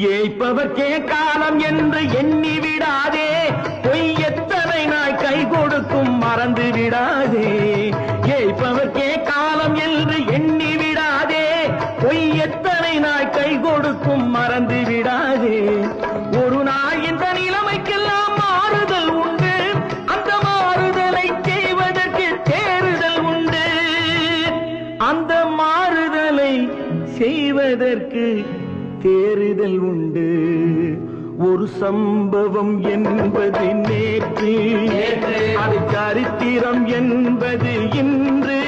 ஏய்ப்பவர்க்கே காலம் என்று எண்ணி விடாதே, பொய் எத்தனை நாய் கை கொடுக்கும் மறந்து விடாதே. ஏய்ப்பவர்க்கே காலம் என்று எண்ணி விடாதே, பொய் எத்தனை நாய் கை கொடுக்கும் மறந்து விடாதே. ஒரு நாள் இந்த நிலைமைக்கெல்லாம் மாறுதல் உண்டு, அந்த மாறுதலை செய்வதற்கு தேறுதல் உண்டு. அந்த மாறுதலை செய்வதற்கு தேறுதல் உண்டு. ஒரு சம்பவம் என்பது நேற்று, அது சரித்திரம் என்பது இன்று.